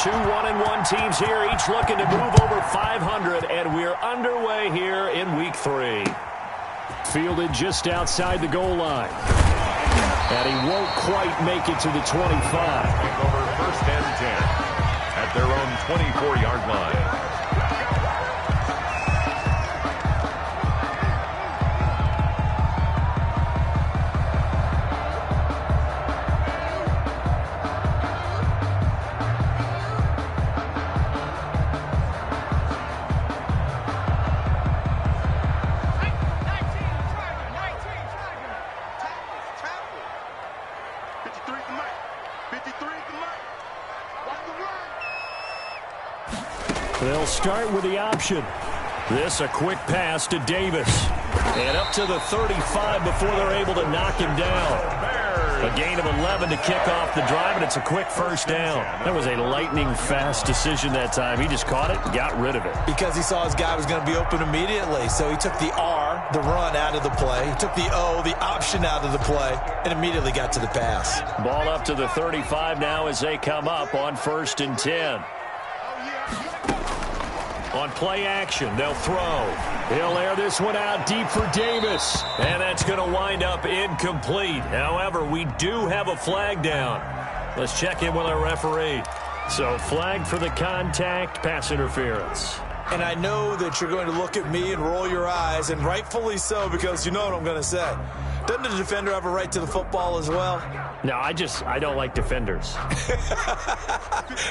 Two 1-1 teams here, each looking to move over 500, and we're underway here in Week 3. Fielded just outside the goal line. And he won't quite make it to the 25. Over 1st and 10 at their own 24-yard line. They'll start with the option. This a quick pass to Davis. And up to the 35 before they're able to knock him down. A gain of 11 to kick off the drive, and it's a quick first down. That was a lightning-fast decision that time. He just caught it and got rid of it. Because he saw his guy was going to be open immediately. So he took the R, the run, out of the play. He took the O, the option, out of the play, and immediately got to the pass. Ball up to the 35 now as they come up on 1st and 10. On play action, they'll throw. He'll air this one out deep for Davis. And that's going to wind up incomplete. However, we do have a flag down. Let's check in with our referee. So, flag for the contact, pass interference. And I know that you're going to look at me and roll your eyes, and rightfully so, because you know what I'm going to say. Doesn't the defender have a right to the football as well? No, I don't like defenders.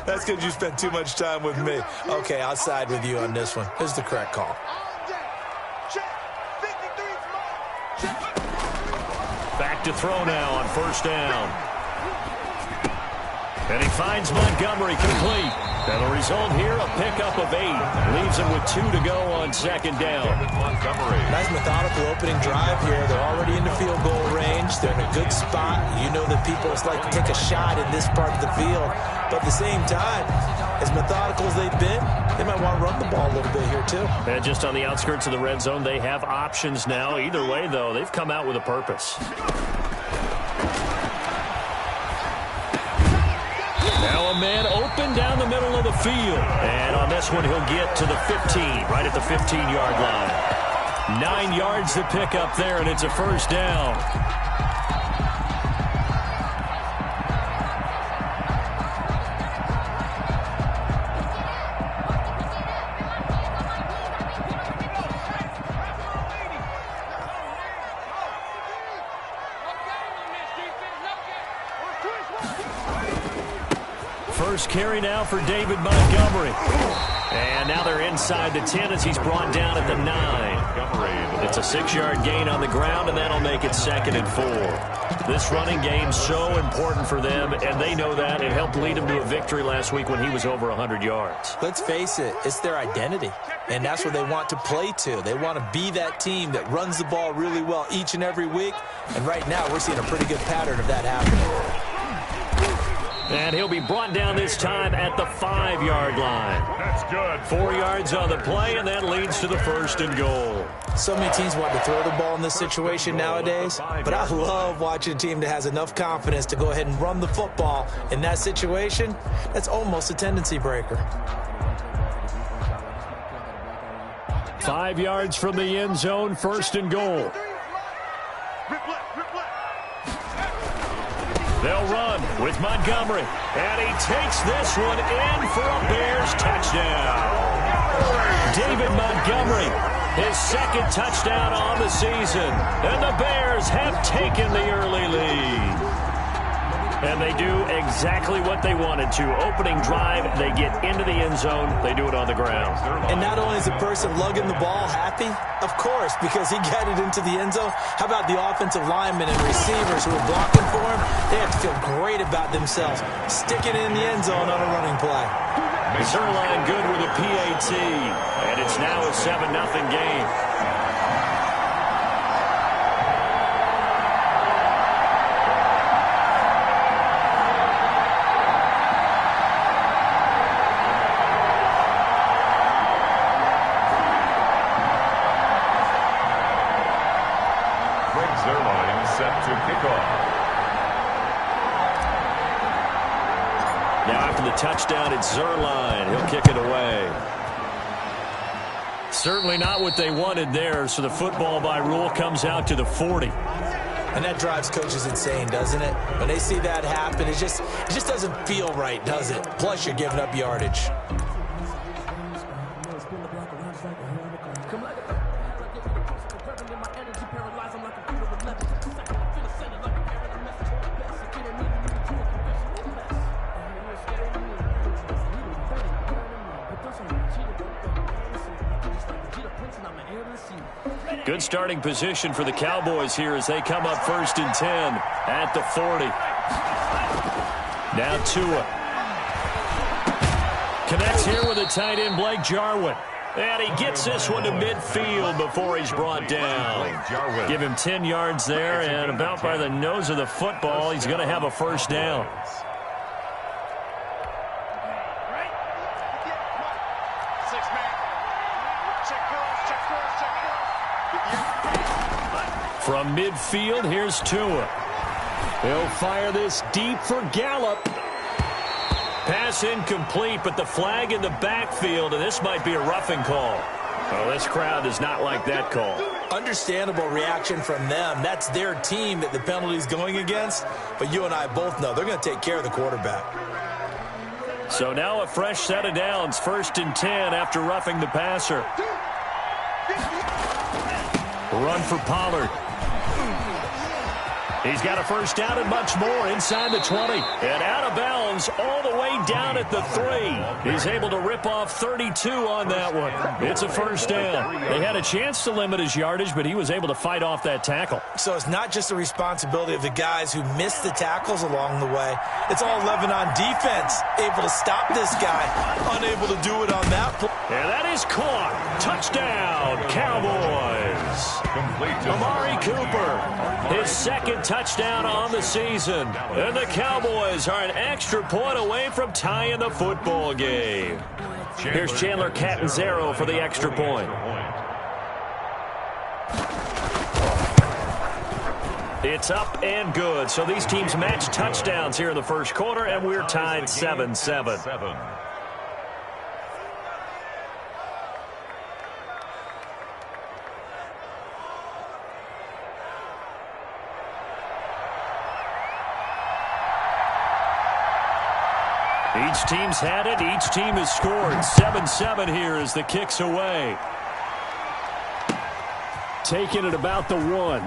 That's because you spent too much time with me. Okay, I'll side with you on this one. Here's the correct call. Back to throw now on 1st down. And he finds Montgomery complete. And the result here, a pickup of 8. Leaves him with 2 to go on 2nd down. Montgomery. Nice methodical opening drive here. They're already in the field goal range. They're in a good spot. You know that people like to take a shot in this part of the field. But at the same time, as methodical as they've been, they might want to run the ball a little bit here too. And just on the outskirts of the red zone, they have options now. Either way, though, they've come out with a purpose. Now a man open down the middle of the field. And on this one, he'll get to the 15, right at the 15-yard line. 9 yards to pick up there, and it's a 1st down. First carry now for David Montgomery. And now they're inside the 10 as he's brought down at the 9. It's a 6-yard gain on the ground, and that'll make it 2nd and 4. This running game's so important for them, and they know that. It helped lead them to a victory last week when he was over 100 yards. Let's face it, it's their identity, and that's what they want to play to. They want to be that team that runs the ball really well each and every week, and right now we're seeing a pretty good pattern of that happening. And he'll be brought down this time at the 5-yard line. That's good. 4 yards on the play, and that leads to the 1st and goal. So many teams want to throw the ball in this situation nowadays, but I love watching a team that has enough confidence to go ahead and run the football. In that situation, that's almost a tendency breaker. 5 yards from the end zone, 1st and goal. They'll run with Montgomery, and he takes this one in for a Bears touchdown. David Montgomery, his 2nd touchdown on the season, and the Bears have taken the early lead. And they do exactly what they wanted to. Opening drive, they get into the end zone. They do it on the ground. And not only is the person lugging the ball happy, of course, because he got it into the end zone. How about the offensive linemen and receivers who are blocking for him? They have to feel great about themselves, sticking it in the end zone on a running play. Zerline good with a PAT, and it's now a 7-0 game. after the touchdown. It's Zerline. He'll kick it away. Certainly not what they wanted there, so the football by rule comes out to the 40. And that drives coaches insane, doesn't it? When they see that happen, it just doesn't feel right, does it? Plus, you're giving up yardage. Good starting position for the Cowboys here as they come up 1st and 10 at the 40. Now Tua. Connects here with a tight end, Blake Jarwin. And he gets this one to midfield before he's brought down. Give him 10 yards there, and about by the nose of the football, he's going to have a first down. From midfield, here's Tua. He'll fire this deep for Gallup. Pass incomplete, but the flag in the backfield, and this might be a roughing call. Oh, this crowd does not like that call. Understandable reaction from them. That's their team that the penalty's going against. But you and I both know they're going to take care of the quarterback. So now a fresh set of downs, 1st and 10 after roughing the passer. Run for Pollard. He's got a first down and much more inside the 20. And out of bounds all the way down at the 3. He's able to rip off 32 on that one. It's a first down. They had a chance to limit his yardage, but he was able to fight off that tackle. So it's not just the responsibility of the guys who missed the tackles along the way. It's all 11 on defense. Able to stop this guy. Unable to do it on that play. And that is caught. Touchdown, Cowboys. Amari Cooper, his second touchdown on the season. And the Cowboys are an extra point away from tying the football game. Here's Chandler Catanzaro for the extra point. It's up and good. So these teams match touchdowns here in the first quarter, and we're tied 7-7. Each team's had it. Each team has scored. 7-7 here as the kick's away. Taking it about the 1.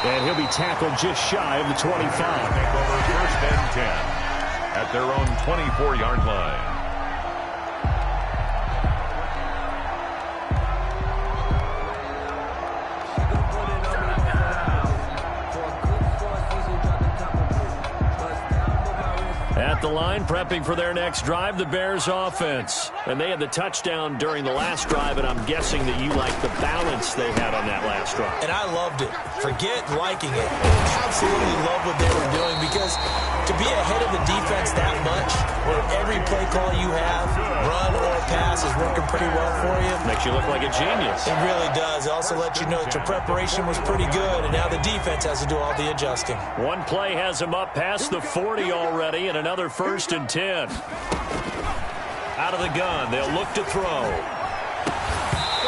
And he'll be tackled just shy of the 25. Take over 1st and 10 at their own 24-yard line. At the line, prepping for their next drive, the Bears offense. And they had the touchdown during the last drive, and I'm guessing that you like the balance they had on that last drive. And I loved it. Forget liking it. Absolutely love what they were doing, because to be ahead of the defense that much, where every play call you have, run or pass, is working pretty well for you. Makes you look like a genius. It really does. It also lets you know that your preparation was pretty good, and now the defense has to do all the adjusting. One play has him up past the 40 already, and another 1st and 10. Out of the gun, they'll look to throw.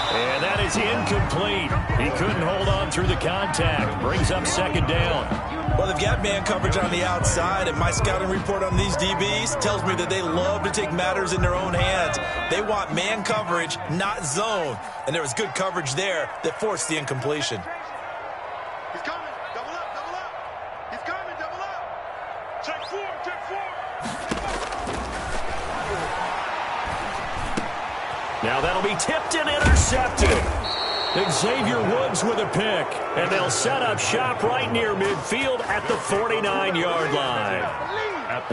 And that is incomplete. He couldn't hold on through the contact. Brings up 2nd down. Well, they've got man coverage on the outside, and my scouting report on these DBs tells me that they love to take matters in their own hands. They want man coverage, not zone. And there was good coverage there that forced the incompletion. He's coming. Double up, double up. He's coming, double up. Check 4, check 4. Now that'll be tipped and intercepted. Xavier Woods with a pick. And they'll set up shop right near midfield at the 49-yard line.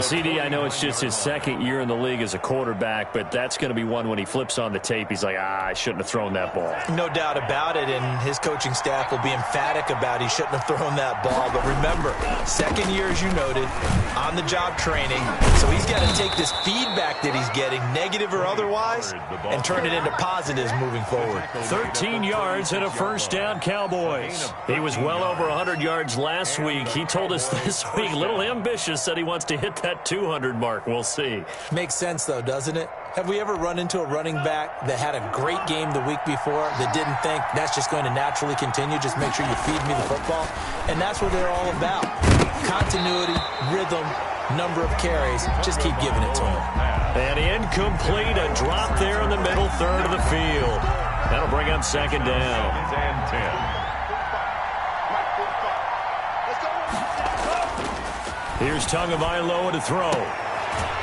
CD, I know it's just his 2nd year in the league as a quarterback, but that's going to be one when he flips on the tape, he's like, I shouldn't have thrown that ball. No doubt about it, and his coaching staff will be emphatic about he shouldn't have thrown that ball. But remember, 2nd year, as you noted, on-the-job training, so he's got to take this feedback that he's getting, negative or otherwise, and turn it into positives moving forward. 13 yards and a first down, Cowboys. He was well over 100 yards last week. He told us this week, a little ambitious, said he wants to hit hit that 200 mark. We'll see. Makes sense, though, doesn't it? Have we ever run into a running back that had a great game the week before that didn't think that's just going to naturally continue? Just make sure you feed me the football. And that's what they're all about. Continuity, rhythm, number of carries. Just keep giving it to them. And incomplete, a drop there in the middle third of the field. That'll bring up second down. And 10. Here's Tagovailoa to throw.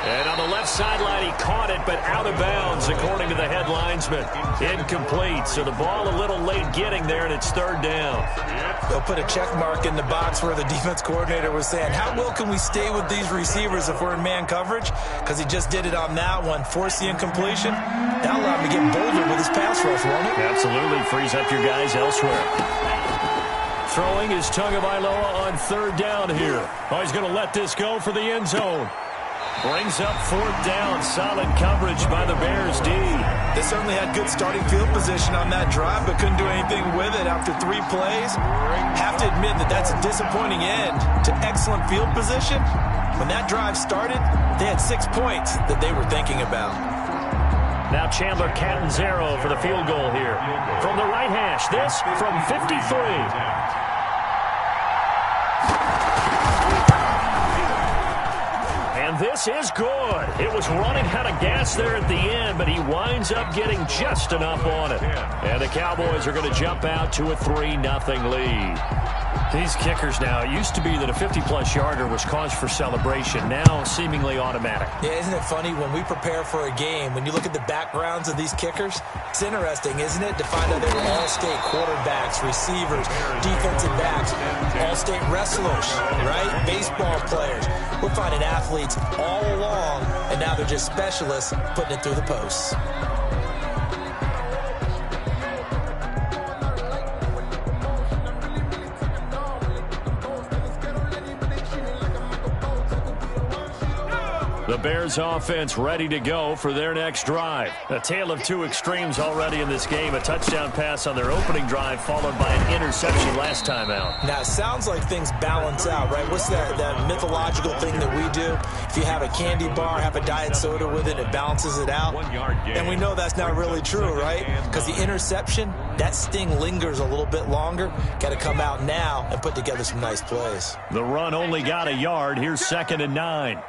And on the left sideline, he caught it, but out of bounds, according to the head linesman. Incomplete, so the ball a little late getting there, and it's third down. They'll put a check mark in the box where the defense coordinator was saying, how well can we stay with these receivers if we're in man coverage? Because he just did it on that one, forced the incompletion. That allowed him to get bolder with his pass rush, won't it? Absolutely, frees up your guys elsewhere. Throwing is Tagovailoa on third down here. Oh, he's going to let this go for the end zone. Brings up fourth down. Solid coverage by the Bears D. They certainly had good starting field position on that drive, but couldn't do anything with it after 3 plays. Have to admit that that's a disappointing end to excellent field position. When that drive started, they had 6 points that they were thinking about. Now Chandler Catanzaro for the field goal here. From the right hash, this from 53. And this is good. It was running out of gas there at the end, but he winds up getting just enough on it. And the Cowboys are going to jump out to a 3-0 lead. These kickers now, it used to be that a 50-plus yarder was cause for celebration. Now seemingly automatic. Yeah, isn't it funny when we prepare for a game, when you look at the backgrounds of these kickers, it's interesting, isn't it, to find out they were all-state quarterbacks, receivers, defensive backs, all-state wrestlers, right? Baseball players. We're finding athletes all along, and now they're just specialists putting it through the posts. The Bears offense ready to go for their next drive. A tale of two extremes already in this game. A touchdown pass on their opening drive followed by an interception last time out. Now, it sounds like things balance out, right? What's that mythological thing that we do? If you have a candy bar, have a diet soda with it, it balances it out. 1 yard gain. And we know that's not really true, right? Because the interception, that sting lingers a little bit longer. Got to come out now and put together some nice plays. The run only got a yard. Here's 2nd and 9.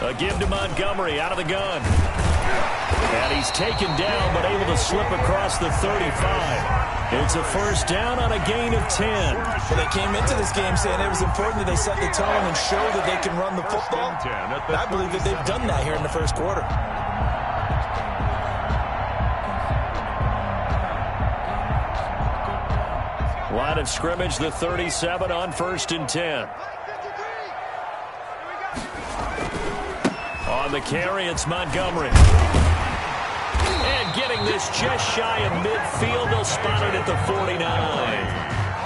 A give to Montgomery out of the gun. And he's taken down, but able to slip across the 35. It's a first down on a gain of 10. Well, they came into this game saying it was important that they set the tone and show that they can run the football. And I believe that they've done that here in the first quarter. Line of scrimmage, the 37 on 1st and 10. On the carry, it's Montgomery. And getting this just shy of midfield, they'll spot it at the 49.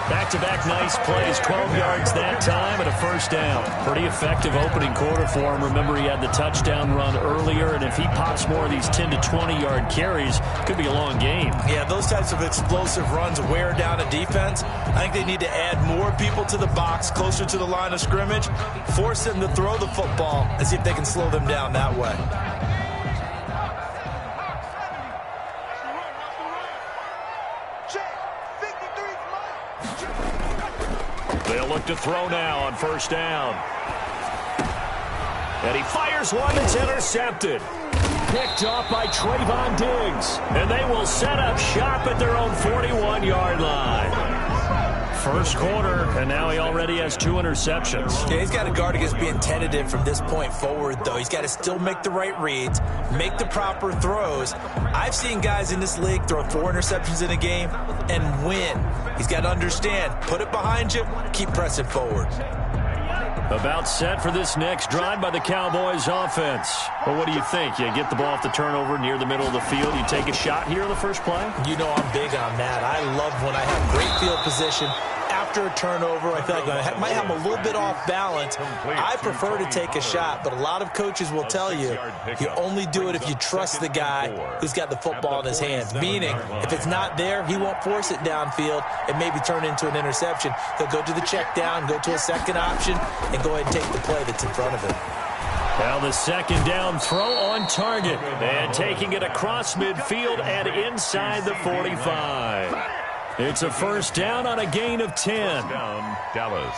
Back-to-back nice plays, 12 yards that time and a first down. Pretty effective opening quarter for him. Remember, he had the touchdown run earlier, and if he pops more of these 10 to 20-yard carries, could be a long game. Yeah, those types of explosive runs wear down a defense. I think they need to add more people to the box, closer to the line of scrimmage, force them to throw the football, and see if they can slow them down that way. They'll look to throw now on first down. And he fires one that's intercepted. Picked off by Trayvon Diggs. And they will set up shop at their own 41-yard line. First quarter, and now he already has 2 interceptions. Yeah, he's got to guard against being tentative from this point forward, though. He's got to still make the right reads, make the proper throws. I've seen guys in this league throw 4 interceptions in a game and win. He's got to understand, put it behind you, keep pressing forward. About set for this next drive by the Cowboys offense. Well, what do you think? You get the ball off the turnover near the middle of the field. You take a shot here on the first play? You know I'm big on that. I love when I have great field position. after a turnover, I feel like I might have a little bit off balance. I prefer to take a shot, but a lot of coaches will tell you only do it if you trust the guy who's got the football in his hands. Meaning, if it's not there, he won't force it downfield and maybe turn it into an interception. He'll go to the check down, go to a second option, and go ahead and take the play that's in front of him. Well, the second down throw on target. And taking it across midfield and inside the 45. It's a first down on a gain of 10. Down, Dallas.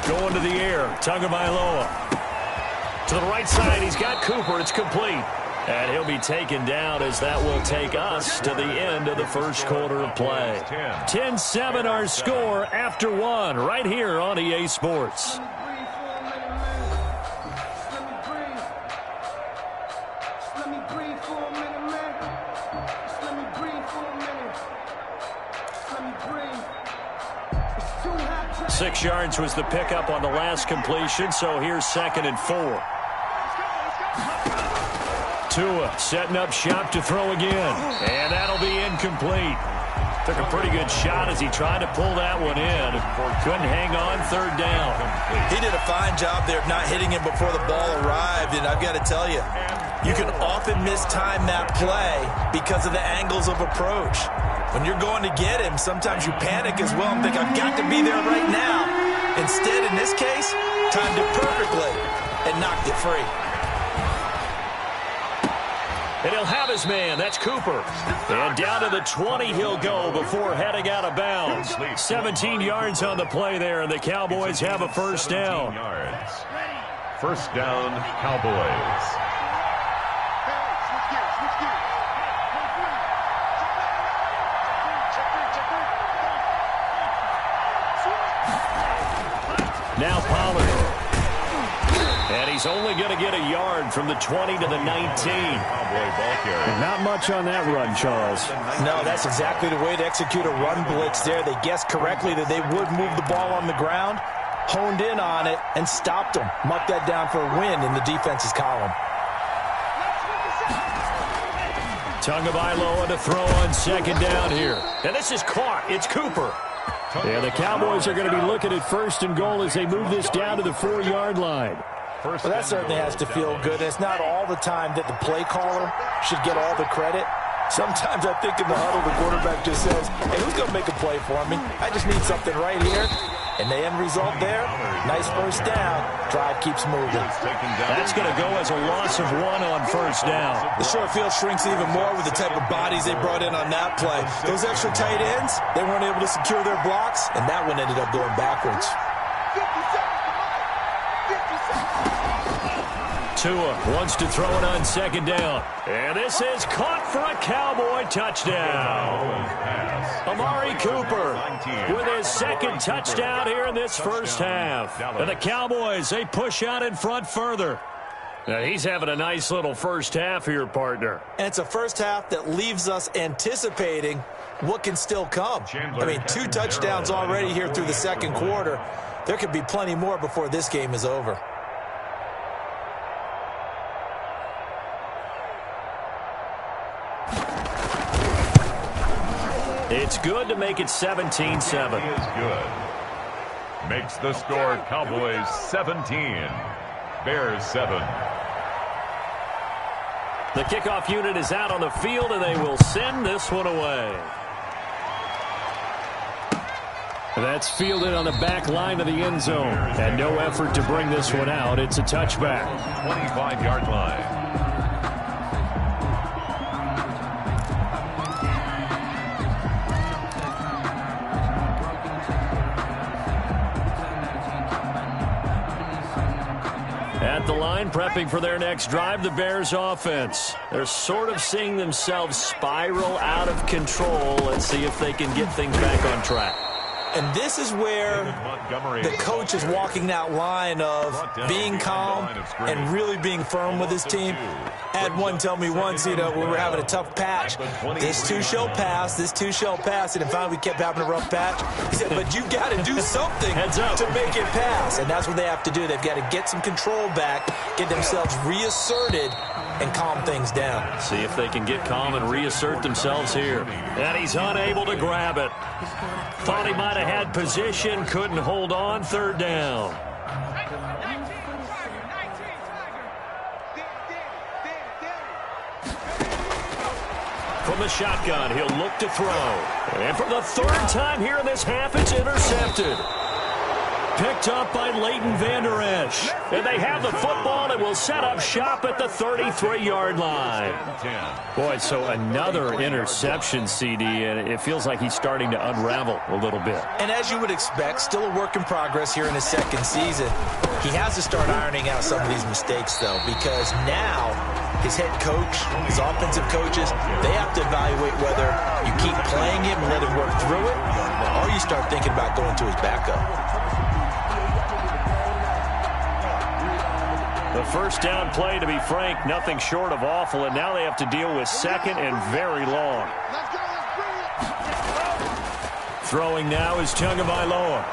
Going to the air, Tagovailoa. To the right side, he's got Cooper. It's complete. And he'll be taken down as that will take us to the end of the first quarter of play. 10-7 our score after one right here on EA Sports. Let me breathe for a minute, man. Just let me breathe for a minute. Just let me breathe. It's too hot. 6 yards was the pickup on the last completion, so here's 2nd and 4. Tua setting up shop to throw again, and that'll be incomplete. Took a pretty good shot as he tried to pull that one in. Couldn't hang on, 3rd down. He did a fine job there of not hitting him before the ball arrived, and I've got to tell you, you can often mistime that play because of the angles of approach. When you're going to get him, sometimes you panic as well and think, I've got to be there right now. Instead, in this case, timed it perfectly and knocked it free. And he'll have his man. That's Cooper. And down to the 20 he'll go before heading out of bounds. 17 yards on the play there, and the Cowboys have a first down. First down, Cowboys. Now Pollard. And he's only going to get a yard from the 20 to the 19. Not much on that run, Charles. No, that's exactly the way to execute a run blitz there. They guessed correctly that they would move the ball on the ground, honed in on it, and stopped them. Marked that down for a win in the defense's column. Tagovailoa to throw on 2nd down here. And this is caught. It's Cooper. And the Cowboys are going to be looking at 1st and goal as they move this down to the 4-yard line. Well, that certainly has to feel good. And it's not all the time that the play caller should get all the credit. Sometimes I think in the huddle, the quarterback just says, hey, who's going to make a play for me? I just need something right here. And the end result there, nice first down. Drive keeps moving. That's going to go as a loss of 1 on 1st down. The short field shrinks even more with the type of bodies they brought in on that play. Those extra tight ends, they weren't able to secure their blocks, and that one ended up going backwards. Tua wants to throw it on 2nd down. And this is caught for a Cowboy touchdown. Amari Cooper with his 2nd touchdown here in this first half. And the Cowboys, they push out in front further. Now, he's having a nice little first half here, partner. And it's a first half that leaves us anticipating what can still come. I mean, 2 touchdowns already here through the 2nd quarter. There could be plenty more before this game is over. It's good to make it 17-7. Is good. Makes the score Cowboys 17, Bears 7. The kickoff unit is out on the field, and they will send this one away. That's fielded on the back line of the end zone. And no effort to bring this one out. It's a touchback. 25-yard line. At the line, prepping for their next drive, the Bears offense. They're sort of seeing themselves spiral out of control. Let's see if they can get things back on track. And this is where the coach is walking that line of being calm and really being firm with his team. I had one tell me once, when we were having a tough patch, this too shall pass, this too shall pass. And finally we kept having a rough patch. He said, but you got to do something to make it pass. And that's what they have to do. They've got to get some control back, get themselves reasserted, and calm things down. See if they can get calm and reassert themselves here. And he's unable to grab it. Thought he might have had position, couldn't hold on, third down. From the shotgun, he'll look to throw. And for the third time here in this half, it's intercepted. Picked up by Leighton Vander Esch. And they have the football and will set up shop at the 33-yard line. Boy, so another interception, CD, and it feels like he's starting to unravel a little bit. And as you would expect, still a work in progress here in his second season. He has to start ironing out some of these mistakes, though, because now his head coach, his offensive coaches, they have to evaluate whether you keep playing him and let him work through it, or you start thinking about going to his backup. The first down play, to be frank, nothing short of awful, and now they have to deal with second and very long. Throwing now is Tagovailoa.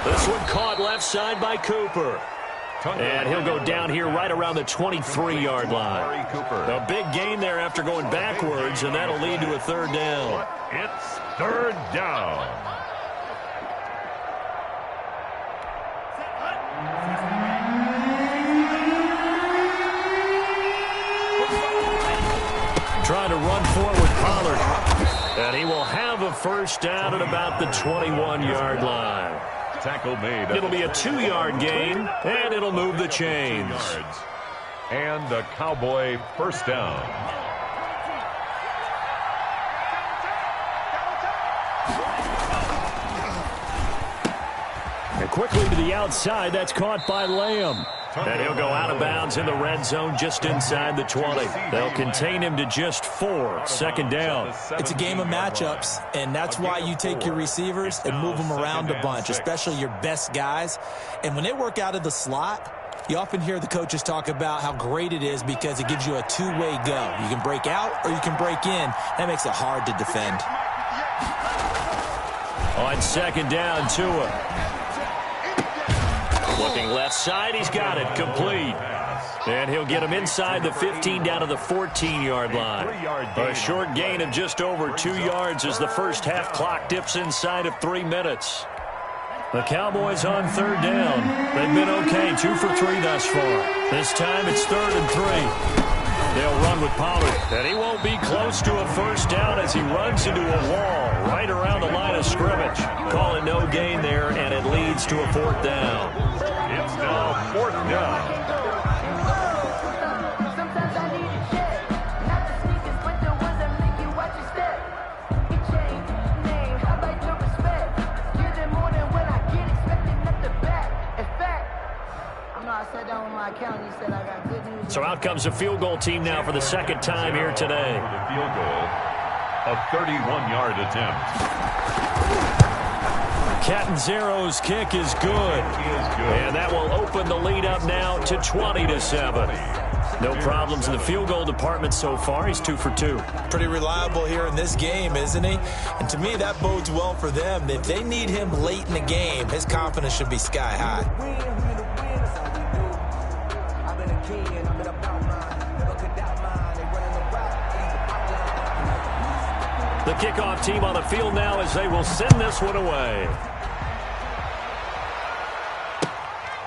This one caught left side by Cooper. And he'll go down here right around the 23-yard line. A big gain there after going backwards, and that'll lead to a third down. It's third down. Trying to run forward, Pollard. And he will have a first down at about the 21-yard line. Tackle made. It'll be a 2-yard gain, and it'll move the chains. And a Cowboy first down. And quickly to the outside, that's caught by Lamb. And he'll go out of bounds in the red zone just inside the 20. They'll contain him to just 4. Second down. It's a game of matchups, and that's why you take your receivers and move them around a bunch, especially your best guys. And when they work out of the slot, you often hear the coaches talk about how great it is because it gives you a two-way go. You can break out or you can break in. That makes it hard to defend. On second down, Tua. Looking left side, he's got it, complete. And he'll get him inside the 15 down to the 14-yard line. A short gain of just over 2 yards as the first half clock dips inside of 3 minutes. The Cowboys on third down. They've been okay, 2 for 3 thus far. This time it's 3rd and 3. They'll run with Pollard, and he won't be close to a first down as he runs into a wall right around the line of scrimmage. Call it no gain there, and it leads to a 4th down. It's now 4th down. So out comes a field goal team now for the second time here today. The field goal, a 31-yard attempt. Catanzaro's kick is good. And that will open the lead up now to 20-7. No problems in the field goal department so far. He's 2 for 2. Pretty reliable here in this game, isn't he? And to me, that bodes well for them. If they need him late in the game, his confidence should be sky high. The kickoff team on the field now as they will send this one away.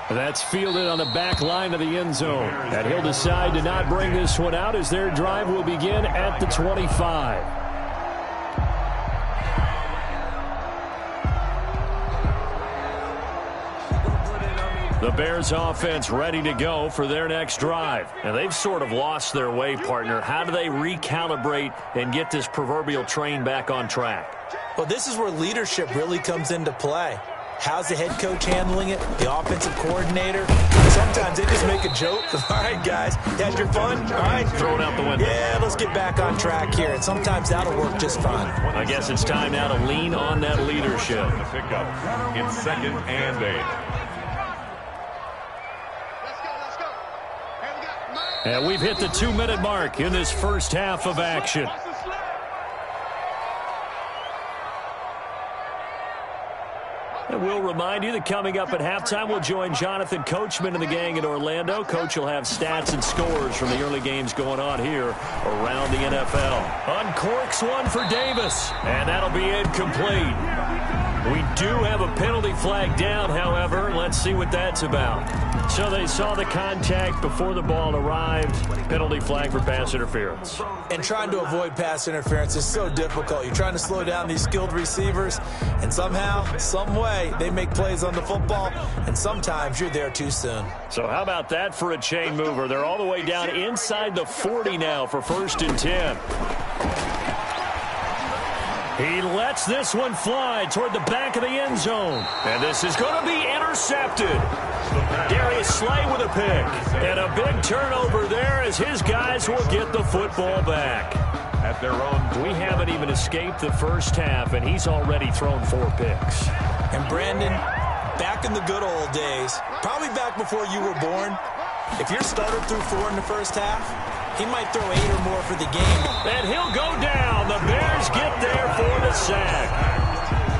That's fielded on the back line of the end zone. And he'll decide to not bring this one out as their drive will begin at the 25. The Bears offense ready to go for their next drive. And they've sort of lost their way, partner. How do they recalibrate and get this proverbial train back on track? Well, this is where leadership really comes into play. How's the head coach handling it? The offensive coordinator? Sometimes they just make a joke. All right, guys, you had your fun? All right. Throw it out the window. Yeah, let's get back on track here. And sometimes that'll work just fine. I guess it's time now to lean on that leadership. The pickup in 2nd and 8. Let's go. And we got Mike. And we've hit the 2-minute mark in this first half of action. And we'll remind you that coming up at halftime, we'll join Jonathan Coachman and the gang in Orlando. Coach will have stats and scores from the early games going on here around the NFL. Uncorks one for Davis, and that'll be incomplete. We do have a penalty flag down, however. Let's see what that's about. So they saw the contact before the ball arrived. Penalty flag for pass interference. And trying to avoid pass interference is so difficult. You're trying to slow down these skilled receivers, and somehow, some way, they make plays on the football, and sometimes you're there too soon. So how about that for a chain mover? They're all the way down inside the 40 now for 1st and 10. He lets this one fly toward the back of the end zone. And this is going to be intercepted. Darius Slay with a pick. And a big turnover there as his guys will get the football back. At their own. We haven't even escaped the first half, and he's already thrown 4 picks. And Brandon, back in the good old days, probably back before you were born, if your starter threw 4 in the first half, he might throw 8 or more for the game. And he'll go down. The Bears get there for the sack.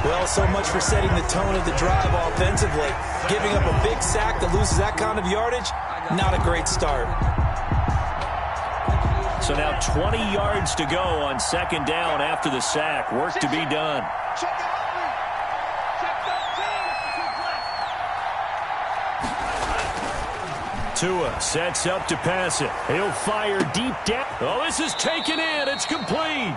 Well, so much for setting the tone of the drive offensively. Giving up a big sack that loses that kind of yardage, not a great start. So now 20 yards to go on 2nd down after the sack. Work to be done. Check it out. Tua sets up to pass it. He'll fire deep down. Oh, this is taken in. It's complete.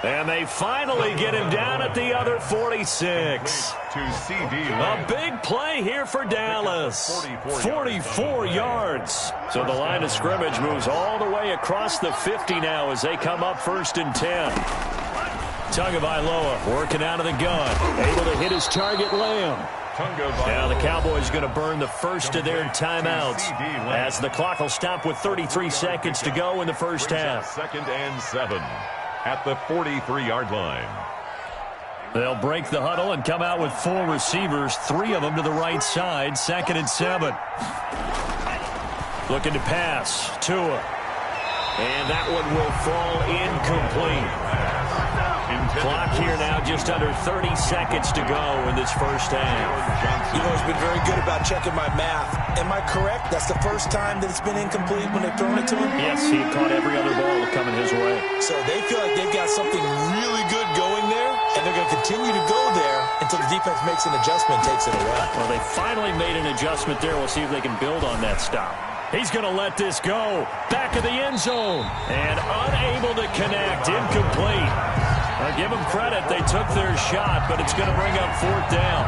And they finally get him down at the other 46. To CD. A big play here for Dallas. 44 yards. So the line of scrimmage moves all the way across the 50 now as they come up 1st and 10. Tagovailoa working out of the gun. Able to hit his target, Lamb. Now the Cowboys going to burn the first of their timeouts as the clock will stop with 33 seconds to go in the first half. 2nd and 7 at the 43-yard line. They'll break the huddle and come out with 4 receivers, 3 of them to the right side. 2nd and 7. Looking to pass. Tua. And that one will fall incomplete. Clock here now just under 30 seconds to go in this first half. You've always been very good about checking my math. Am I correct? That's the first time that it's been incomplete when they've thrown it to him? Yes, he had caught every other ball coming his way. So they feel like they've got something really good going there, and they're going to continue to go there until the defense makes an adjustment and takes it away. Well, they finally made an adjustment there. We'll see if they can build on that stop. He's going to let this go. Back of the end zone. And unable to connect. Incomplete. I'll give them credit. They took their shot, but it's going to bring up 4th down.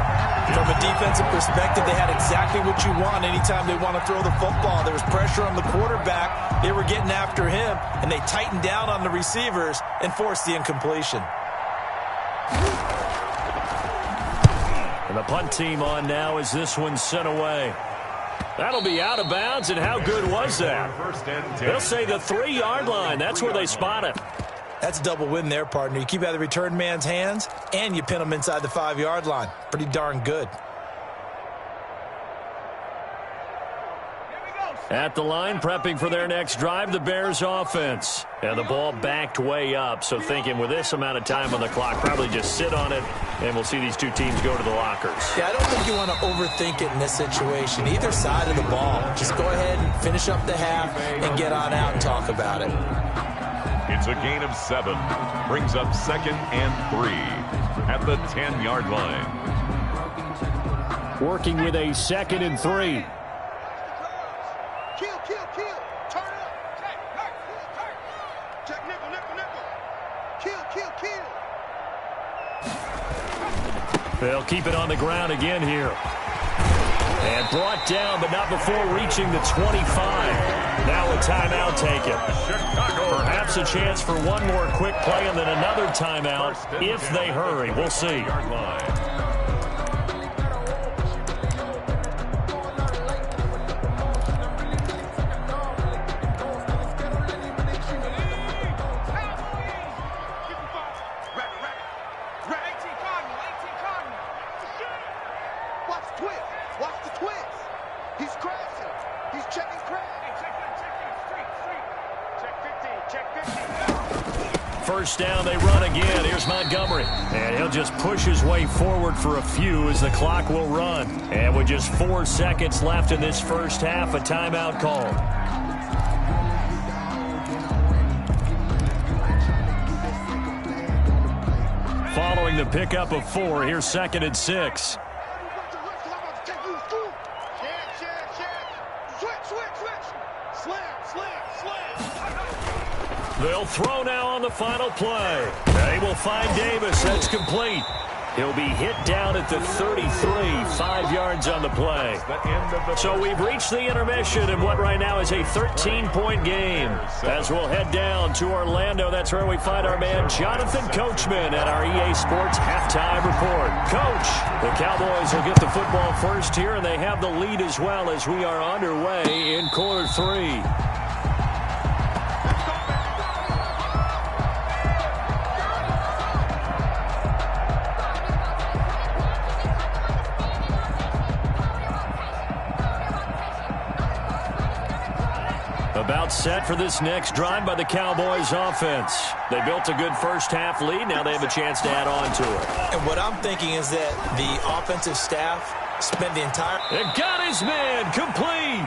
From a defensive perspective, they had exactly what you want anytime they want to throw the football. There was pressure on the quarterback. They were getting after him, and they tightened down on the receivers and forced the incompletion. And the punt team on now as this one's sent away. That'll be out of bounds, and how good was that? They'll say the 3-yard line. That's where they spot it. That's a double win there, partner. You keep out of the return man's hands, and you pin him inside the 5-yard line. Pretty darn good. At the line, prepping for their next drive, the Bears offense. And the ball backed way up, so thinking with this amount of time on the clock, probably just sit on it, and we'll see these two teams go to the lockers. Yeah, I don't think you want to overthink it in this situation. Either side of the ball. Just go ahead and finish up the half and get on out and talk about it. It's a gain of 7. Brings up 2nd and 3 at the 10-yard line. Working with a 2nd and 3. Kill. Turn up. Check nickel. Kill. They'll keep it on the ground again here. And brought down, but not before reaching the 25. Now a timeout taken. Perhaps a chance for one more quick play and then another timeout if they hurry. We'll see. first down, they run again. Here's Montgomery. And he'll just push his way forward for a few as the clock will run. And with just 4 seconds left in this first half, a timeout call. Following the pickup of 4, here's 2nd and 6. They'll throw now on the final play. They will find Davis. That's complete. He'll be hit down at the 33, 5 yards on the play. So we've reached the intermission in what right now is a 13-point game. As we'll head down to Orlando, that's where we find our man Jonathan Coachman at our EA Sports Halftime Report. Coach, the Cowboys will get the football first here, and they have the lead as well as we are underway in quarter 3. About set for this next drive by the Cowboys offense. They built a good first half lead. Now they have a chance to add on to it. And what I'm thinking is that the offensive staff spent the entire... And got his man complete.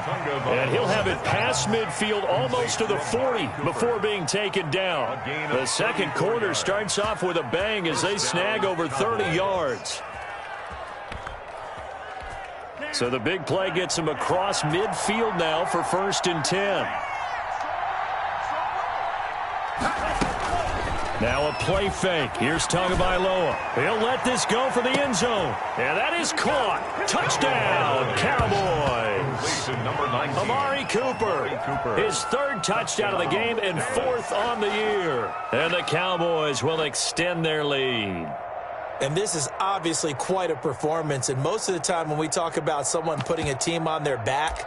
And he'll have it past midfield almost to the 40 before being taken down. The second quarter starts off with a bang as they snag over 30 yards. So the big play gets him across midfield now for 1st and 10. Now a play fake. Here's Tagovailoa. He'll let this go for the end zone. And that is caught. Touchdown, Cowboys. Amari Cooper. His 3rd touchdown of the game and 4th on the year. And the Cowboys will extend their lead. And this is obviously quite a performance. And most of the time when we talk about someone putting a team on their back,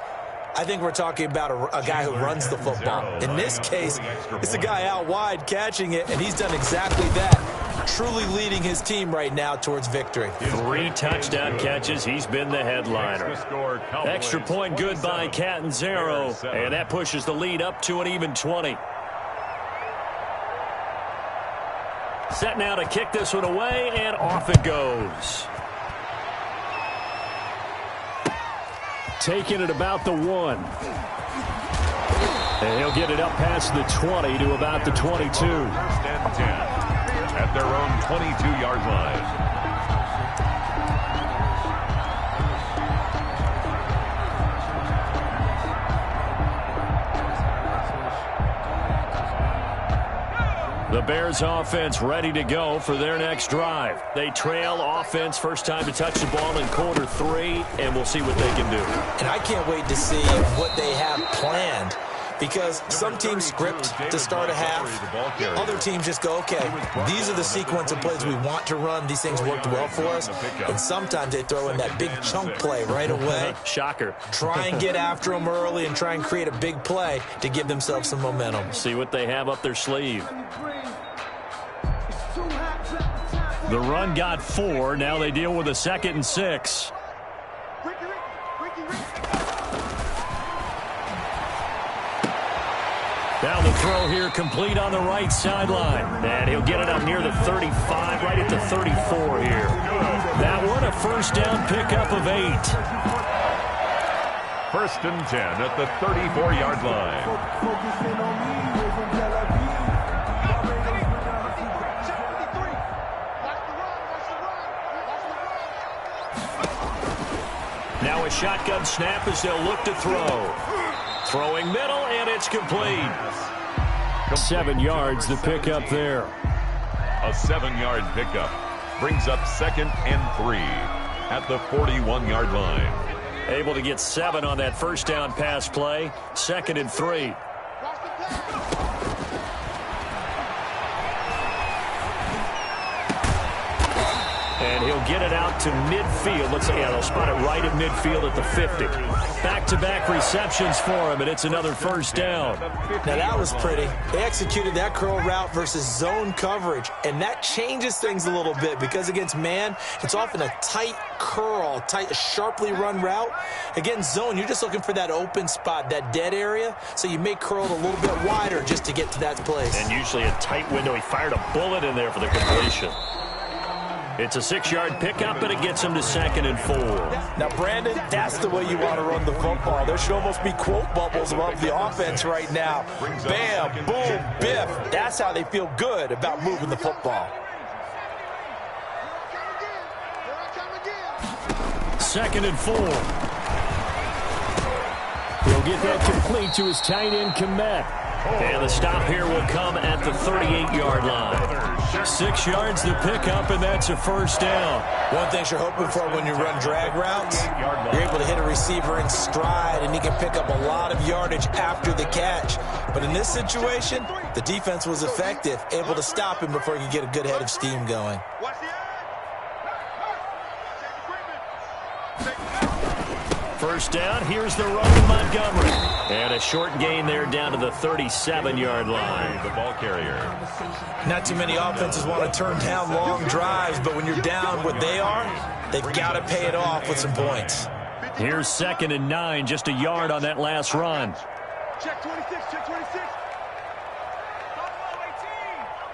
I think we're talking about a guy who runs the football. In this case, it's a guy out wide catching it, and he's done exactly that, truly leading his team right now towards victory. 3 touchdown catches. He's been the headliner. Extra point good by Catanzaro, and that pushes the lead up to an even 20. Set now to kick this one away, and off it goes. Taking it about the 1. And he'll get it up past the 20 to about the 22. 1st and 10 at their own 22-yard line. The Bears offense ready to go for their next drive. They trail offense, first time to touch the ball in quarter 3, and we'll see what they can do. And I can't wait to see what they have planned, because some teams script to start a half. Other teams just go, okay, these are the sequence of plays we want to run. These things worked well for us. And sometimes they throw in that big chunk play right away. Shocker. Try and get after them early and try and create a big play to give themselves some momentum. See what they have up their sleeve. The run got 4. Now they deal with a 2nd and 6. Now the throw here complete on the right sideline. And he'll get it up near the 35, right at the 34 here. That one a first down pickup of 8. 1st and 10 at the 34-yard line. Now a shotgun snap as they'll look to throw. Throwing middle, and it's complete. 7 yards, the pickup there. A 7-yard pickup brings up 2nd and 3 at the 41-yard line. Able to get 7 on that first down pass play. 2nd and 3. And he'll they'll get it out to midfield. Let's say, yeah, they'll spot it right at midfield at the 50. Back-to-back receptions for him, and it's another first down. Now, that was pretty. They executed that curl route versus zone coverage, and that changes things a little bit because against man, it's often a tight curl, tight, sharply run route. Against zone, you're just looking for that open spot, that dead area, so you may curl it a little bit wider just to get to that place. And usually a tight window. He fired a bullet in there for the completion. It's a 6-yard pickup, and it gets him to 2nd and 4. Now, Brandon, that's the way you want to run the football. There should almost be quote bubbles above the offense right now. Bam, boom, biff. That's how they feel good about moving the football. 2nd and 4. He'll get that complete to his tight end, Komet. And the stop here will come at the 38-yard line. 6 yards to pick up, and that's a first down. One thing you're hoping for when you run drag routes, you're able to hit a receiver in stride, and he can pick up a lot of yardage after the catch. But in this situation, the defense was effective, able to stop him before he could get a good head of steam going. First down, here's the run to Montgomery. And a short gain there down to the 37-yard line. The ball carrier. Not too many offenses want to turn down long drives, but when you're down what they are, they've got to pay it off with some points. Here's 2nd and 9, just a yard on that last run. Check 26, check 26.